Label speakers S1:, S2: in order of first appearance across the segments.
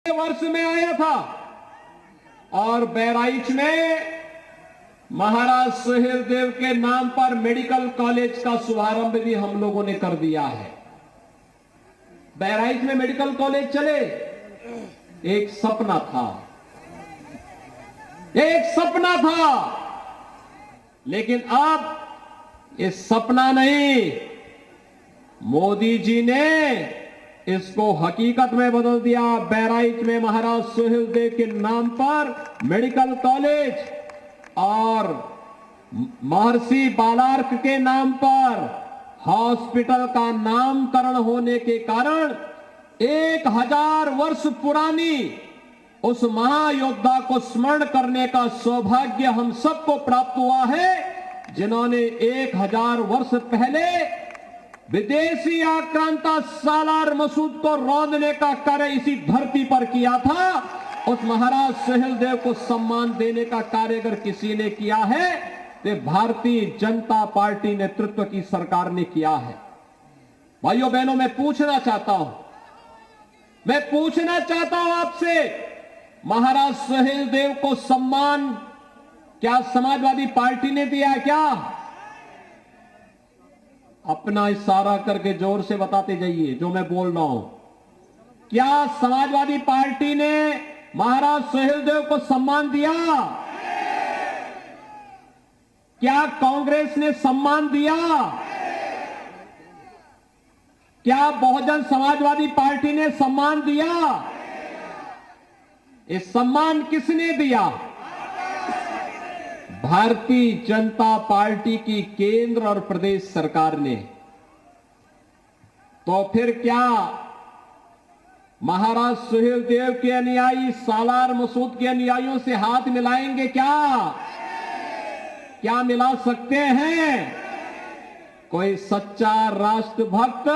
S1: वर्ष में आया था और बहराइच में महाराज सुहेलदेव के नाम पर मेडिकल कॉलेज का शुभारंभ भी हम लोगों ने कर दिया है। बहराइच में मेडिकल कॉलेज चले, एक सपना था, एक सपना था, लेकिन अब ये सपना नहीं, मोदी जी ने इसको हकीकत में बदल दिया। बहराइच में महाराज सुहेलदेव के नाम पर मेडिकल कॉलेज और महर्षि बालार्क के नाम पर हॉस्पिटल का नामकरण होने के कारण 1000 वर्ष पुरानी उस महायोद्धा को स्मरण करने का सौभाग्य हम सबको प्राप्त हुआ है, जिन्होंने 1000 वर्ष पहले विदेशी आक्रांता सालार मसूद को रौंदने का कार्य इसी धरती पर किया था। उस महाराज सुहेलदेव को सम्मान देने का कार्य अगर किसी ने किया है तो भारतीय जनता पार्टी नेतृत्व की सरकार ने किया है। भाइयों बहनों, मैं पूछना चाहता हूं आपसे, महाराज सुहेलदेव को सम्मान क्या समाजवादी पार्टी ने दिया क्या? अपना इशारा करके जोर से बताते जाइए जो मैं बोल रहा हूं। क्या समाजवादी पार्टी ने महाराज सुहेलदेव को सम्मान दिया? क्या कांग्रेस ने सम्मान दिया? क्या बहुजन समाजवादी पार्टी ने सम्मान दिया? इस सम्मान किसने दिया? भारतीय जनता पार्टी की केंद्र और प्रदेश सरकार ने। तो फिर क्या महाराज सुहेलदेव के अनुयायी सालार मसूद के अनुयायियों से हाथ मिलाएंगे क्या मिला सकते हैं? कोई सच्चा राष्ट्रभक्त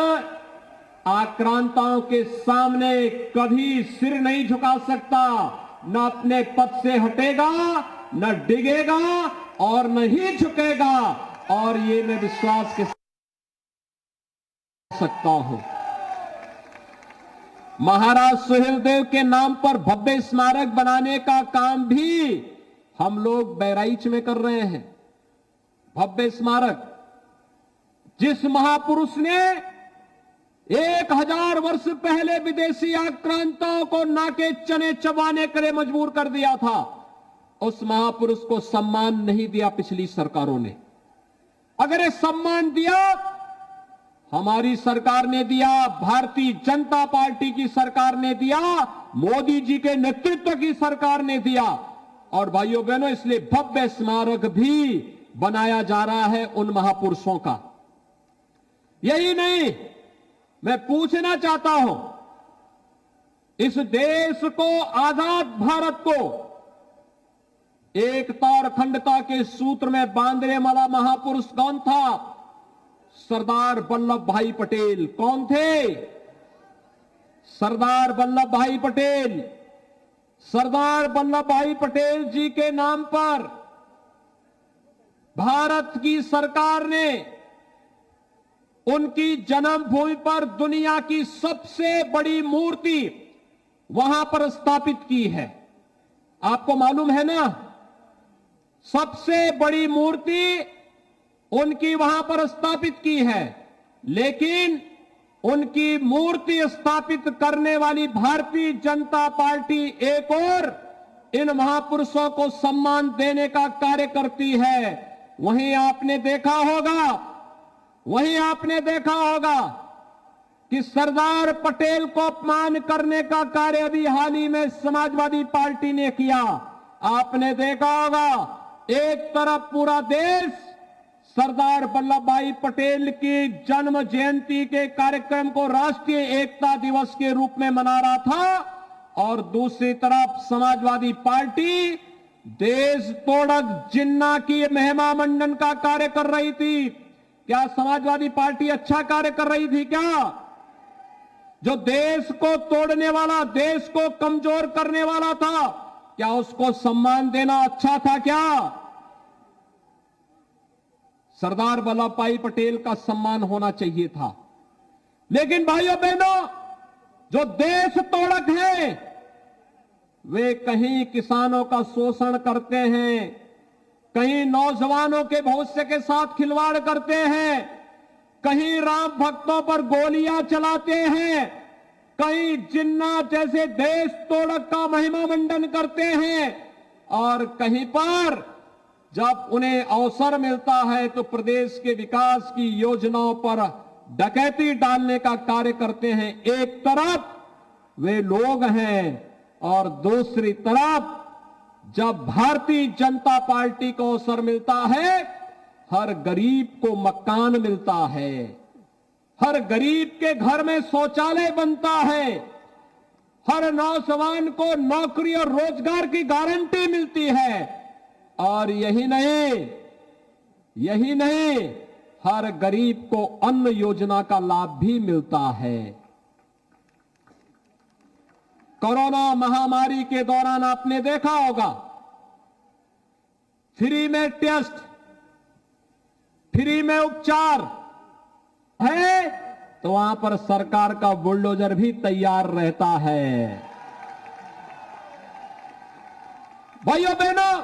S1: आक्रांताओं के सामने कभी सिर नहीं झुका सकता, न अपने पद से हटेगा, न डिगेगा और न ही झुकेगा। और ये मैं विश्वास के सकता हूं। महाराज सुहेलदेव के नाम पर भव्य स्मारक बनाने का काम भी हम लोग बहराइच में कर रहे हैं। भव्य स्मारक, जिस महापुरुष ने 1000 वर्ष पहले विदेशी आक्रांताओं को नाके चने चबाने के लिए मजबूर कर दिया था, उस महापुरुष को सम्मान नहीं दिया पिछली सरकारों ने। अगर ये सम्मान दिया, हमारी सरकार ने दिया, भारतीय जनता पार्टी की सरकार ने दिया, मोदी जी के नेतृत्व की सरकार ने दिया। और भाइयों बहनों, इसलिए भव्य स्मारक भी बनाया जा रहा है उन महापुरुषों का। यही नहीं, मैं पूछना चाहता हूं, इस देश को, आजाद भारत को एकता और अखंडता के सूत्र में बांधने वाला महापुरुष कौन था? सरदार वल्लभ भाई पटेल। कौन थे? सरदार वल्लभ भाई पटेल। सरदार वल्लभ भाई पटेल जी के नाम पर भारत की सरकार ने उनकी जन्मभूमि पर दुनिया की सबसे बड़ी मूर्ति वहां पर स्थापित की है। आपको मालूम है ना, सबसे बड़ी मूर्ति उनकी वहां पर स्थापित की है। लेकिन उनकी मूर्ति स्थापित करने वाली भारतीय जनता पार्टी एक और इन महापुरुषों को सम्मान देने का कार्य करती है। वहीं आपने देखा होगा कि सरदार पटेल को अपमान करने का कार्य अभी हाल ही में समाजवादी पार्टी ने किया। आपने देखा होगा, एक तरफ पूरा देश सरदार वल्लभ भाई पटेल की जन्म जयंती के कार्यक्रम को राष्ट्रीय एकता दिवस के रूप में मना रहा था, और दूसरी तरफ समाजवादी पार्टी देश तोड़क जिन्ना की महिमा मंडन का कार्य कर रही थी। क्या समाजवादी पार्टी अच्छा कार्य कर रही थी क्या? जो देश को तोड़ने वाला, देश को कमजोर करने वाला था, क्या उसको सम्मान देना अच्छा था क्या? सरदार वल्लभ भाई पटेल का सम्मान होना चाहिए था। लेकिन भाइयों बहनों, जो देश तोड़क है, वे कहीं किसानों का शोषण करते हैं, कहीं नौजवानों के भविष्य के साथ खिलवाड़ करते हैं, कहीं राम भक्तों पर गोलियां चलाते हैं, कहीं जिन्ना जैसे देश तोड़क का महिमा मंडन करते हैं, और कहीं पर जब उन्हें अवसर मिलता है तो प्रदेश के विकास की योजनाओं पर डकैती डालने का कार्य करते हैं। एक तरफ वे लोग हैं और दूसरी तरफ जब भारतीय जनता पार्टी को अवसर मिलता है, हर गरीब को मकान मिलता है, हर गरीब के घर में शौचालय बनता है, हर नौजवान को नौकरी और रोजगार की गारंटी मिलती है, और यही नहीं हर गरीब को अन्न योजना का लाभ भी मिलता है। कोरोना महामारी के दौरान आपने देखा होगा, फ्री में टेस्ट, फ्री में उपचार है, तो वहां पर सरकार का बुलडोजर भी तैयार रहता है। भाइयों बहनों,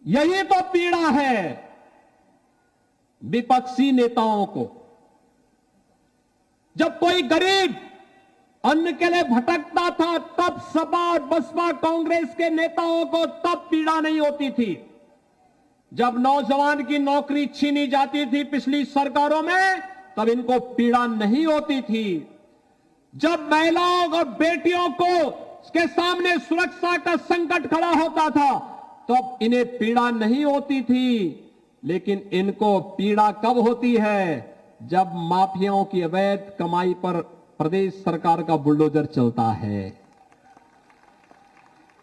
S1: यही तो पीड़ा है विपक्षी नेताओं को। जब कोई गरीब अन्न के लिए भटकता था, तब सपा और बसपा कांग्रेस के नेताओं को तब पीड़ा नहीं होती थी। जब नौजवान की नौकरी छीनी जाती थी पिछली सरकारों में, तब इनको पीड़ा नहीं होती थी। जब महिलाओं और बेटियों को के सामने सुरक्षा का संकट खड़ा होता था, तब इन्हें पीड़ा नहीं होती थी। लेकिन इनको पीड़ा कब होती है? जब माफियाओं की अवैध कमाई पर प्रदेश सरकार का बुलडोजर चलता है।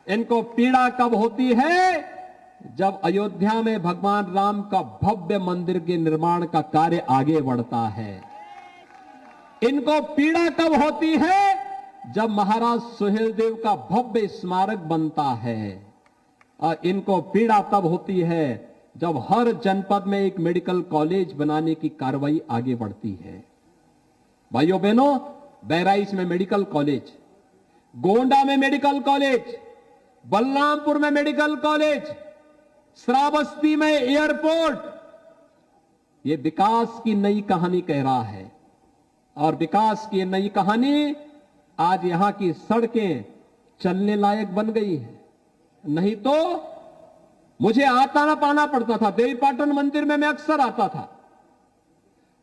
S1: इनको पीड़ा कब होती है? जब अयोध्या में भगवान राम का भव्य मंदिर के निर्माण का कार्य आगे बढ़ता है। इनको पीड़ा कब होती है? जब महाराज सुहेलदेव का भव्य स्मारक बनता है। और इनको पीड़ा तब होती है जब हर जनपद में एक मेडिकल कॉलेज बनाने की कार्रवाई आगे बढ़ती है। भाइयों बहनों, बहराइच में मेडिकल कॉलेज, गोंडा में मेडिकल कॉलेज, बलरामपुर में मेडिकल कॉलेज, श्रावस्ती में एयरपोर्ट, ये विकास की नई कहानी कह रहा है। और विकास की नई कहानी, आज यहां की सड़कें चलने लायक बन गई है। नहीं तो मुझे आता ना पाना पड़ता था। देवीपाटन मंदिर में मैं अक्सर आता था,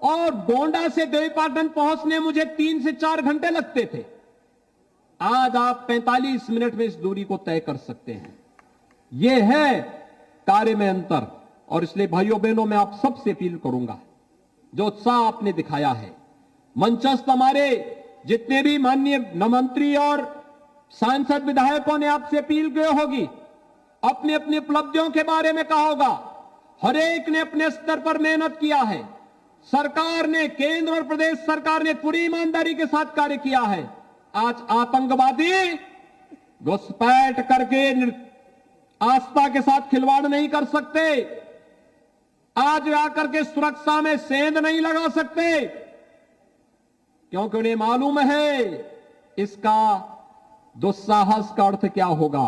S1: और गोंडा से देवीपाटन पहुंचने मुझे 3 से 4 घंटे लगते थे। आज आप 45 मिनट में इस दूरी को तय कर सकते हैं। यह है कार्य में अंतर। और इसलिए भाइयों बहनों, मैं आप सबसे अपील करूंगा, जो उत्साह आपने दिखाया है, मंचस्थ हमारे जितने भी माननीय मंत्री और सांसद विधायकों ने आपसे अपील की होगी, अपनी अपनी उपलब्धियों के बारे में कहा होगा। हर एक ने अपने स्तर पर मेहनत किया है। सरकार ने, केंद्र और प्रदेश सरकार ने पूरी ईमानदारी के साथ कार्य किया है। आज आतंकवादी घुसपैठ करके आस्था के साथ खिलवाड़ नहीं कर सकते। आज आकर के सुरक्षा में सेंध नहीं लगा सकते, क्योंकि उन्हें मालूम है इसका दुस्साहस का अर्थ क्या होगा।